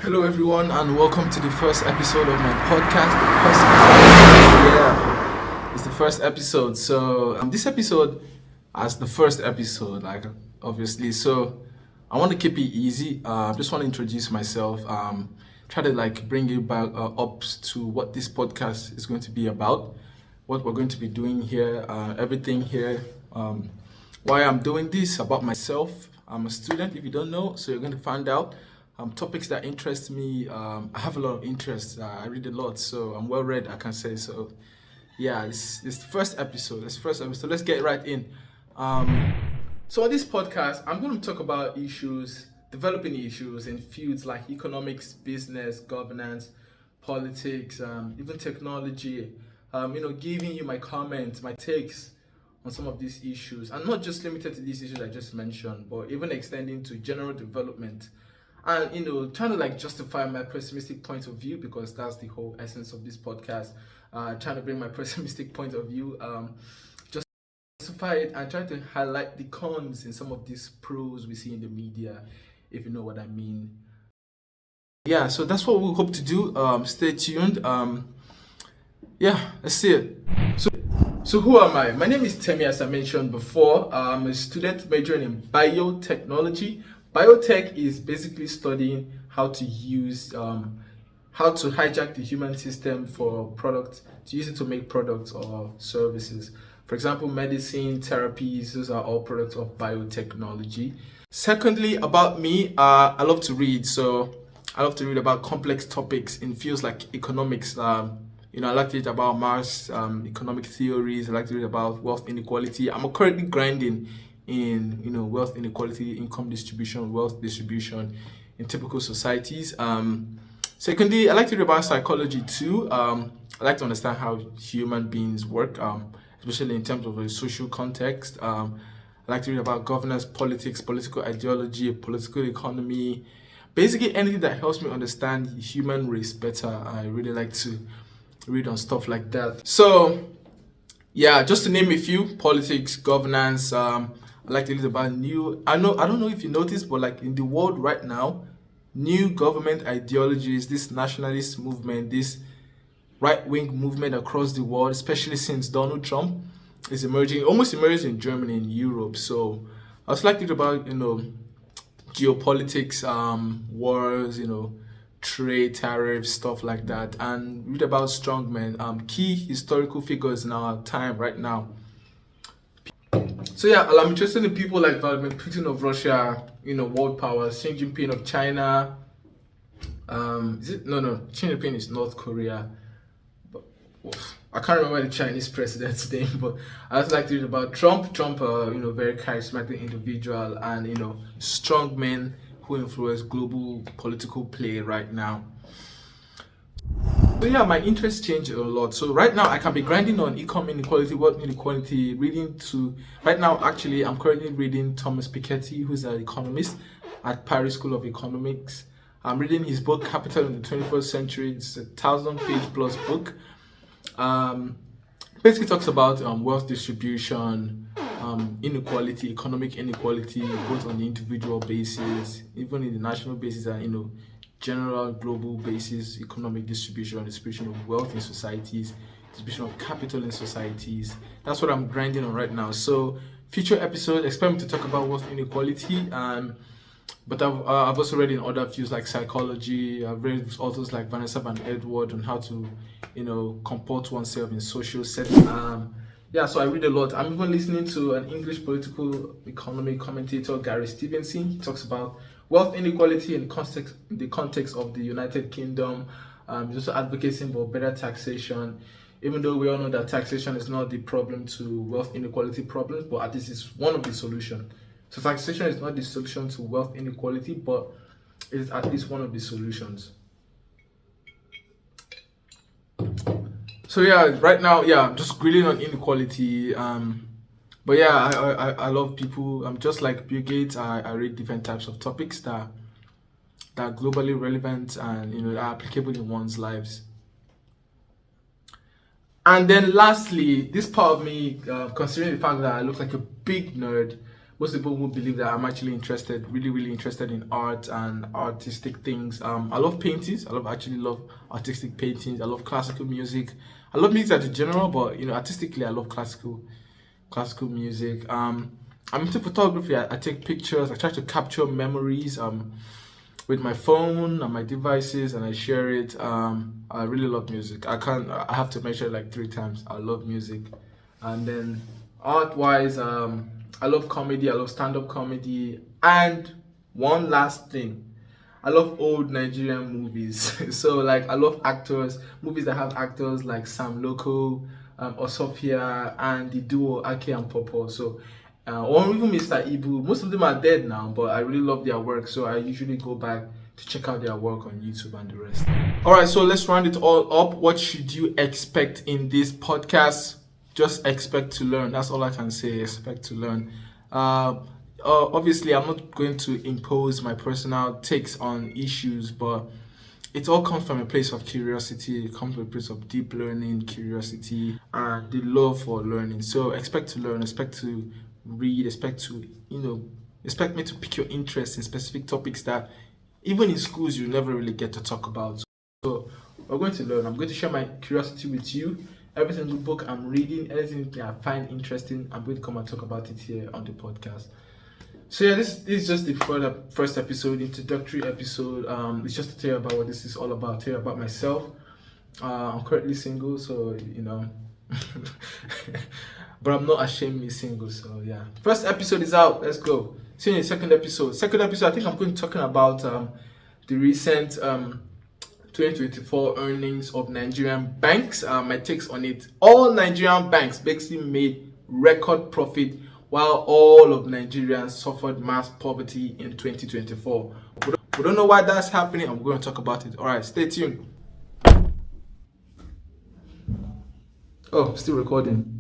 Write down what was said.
Hello, everyone, and welcome to the first episode of my podcast, Pessimist. Yeah, it's the first episode. So, this episode, as the first episode, like obviously. So, I want to keep it easy. I just want to introduce myself. Try to bring you back up to what this podcast is going to be about, what we're going to be doing here, everything here. Why I'm doing this about myself. I'm a student, if you don't know, so you're going to find out. Topics that interest me. I have a lot of interests. I read a lot, so I'm well read, I can say. So, yeah, it's the first episode. Let's get right in. So, on this podcast, I'm going to talk about developing issues in fields like economics, business, governance, politics, even technology. Giving you my comments, my takes on some of these issues, and not just limited to these issues I just mentioned, but even extending to general development, and trying to justify my pessimistic point of view, because that's the whole essence of this podcast. Trying to bring my pessimistic point of view, justify it, and try to highlight the cons in some of these pros we see in the media, if you know what I mean. Yeah, so that's what we hope to do. Stay tuned. Yeah, let's see it. So who am I? My name is Temi, as I mentioned before. I'm a student majoring in biotechnology. Biotech is basically studying how to hijack the human system for products, to use it to make products or services. For example, medicine, therapies, those are all products of biotechnology. Secondly, about me, I love to read. So I love to read about complex topics in fields like economics. I like to read about Marx, economic theories. I like to read about wealth inequality. I'm currently grinding in wealth inequality, income distribution, wealth distribution in typical societies. Secondly, I like to read about psychology too. I like to understand how human beings work, especially in terms of a social context. I like to read about governance, politics, political ideology, political economy, basically anything that helps me understand the human race better. I really like to read on stuff like that. So, yeah, just to name a few: politics, governance. I like to read about I don't know if you noticed, but in the world right now, new government ideologies, this nationalist movement, this right-wing movement across the world, especially since Donald Trump is emerging, almost emerged in Germany and Europe. So I was like to read about geopolitics, wars, trade, tariffs, stuff like that, and read about strongmen, key historical figures in our time right now. So yeah, I'm interested in people like Vladimir Putin of Russia, world powers, Xi Jinping of China. Is it no? Xi Jinping is North Korea, but I can't remember the Chinese president's name. But I also like to read about Trump. Trump, very charismatic individual, and strong men who influence global political play right now. So yeah, my interests change a lot. So right now I can be grinding on income inequality, wealth inequality, right now actually I'm currently reading Thomas Piketty, who's an economist at Paris School of Economics. I'm reading his book Capital in the 21st Century. It's a 1,000-page plus book. Basically talks about wealth distribution, inequality, economic inequality, both on the individual basis, even in the national basis, and general global basis, economic distribution of wealth in societies, distribution of capital in societies. That's what I'm grinding on right now. So future episode, expect me to talk about wealth inequality, but I've also read in other fields like psychology. I've read authors like Vanessa Van Edward on how to comport oneself in social settings. So I read a lot. I'm even listening to an English political economy commentator, Gary Stevenson. He talks about wealth inequality in the context of the United Kingdom. He's also advocating for better taxation, even though we all know that taxation is not the problem to wealth inequality problems, but at least it's one of the solutions. So taxation is not the solution to wealth inequality, but it is at least one of the solutions. So yeah, right now, I'm just grilling on inequality. But yeah, I love people. I'm just like Bill Gates. I read different types of topics that are globally relevant and are applicable in one's lives. And then lastly, this part of me, considering the fact that I look like a big nerd, most people would believe that I'm actually interested, really, really interested in art and artistic things. I love paintings. Actually love artistic paintings. I love classical music. I love music in general, but artistically, I love classical music. I'm into photography. I take pictures. I try to capture memories. With my phone and my devices, and I share it. I really love music. I have to mention it like 3 times. I love music. And then art wise, I love comedy. I love stand-up comedy. And one last thing, I love old Nigerian movies. So like I love actors, movies that have actors like Sam Loco, Osofia, and the duo Ake and Popo. So or even Mr. Ibu. Most of them are dead now, but I really love their work. So I usually go back to check out their work on YouTube and the rest. All right, so let's round it all up. What should you expect in this podcast? Just expect to learn. That's all I can say. Expect to learn. Obviously, I'm not going to impose my personal takes on issues, but it all comes from a place of curiosity. It comes from a place of deep learning, curiosity, and the love for learning. So expect to learn, expect to read, expect me to pick your interest in specific topics that even in schools you never really get to talk about. So we're going to learn. I'm going to share my curiosity with you. Every single book I'm reading, anything that I find interesting, I'm going to come and talk about it here on the podcast. So yeah, this is just the first episode, introductory episode. It's just to tell you about what this is all about. Tell you about myself. I'm currently single, so but I'm not ashamedly single. So yeah, first episode is out. Let's go. See you in the second episode. Second episode, I think I'm going to be talking about the recent 2024 earnings of Nigerian banks. My takes on it. All Nigerian banks basically made record profit, while all of Nigerians suffered mass poverty in 2024. We don't know why that's happening. I'm going to talk about it. All right, stay tuned. Oh, still recording.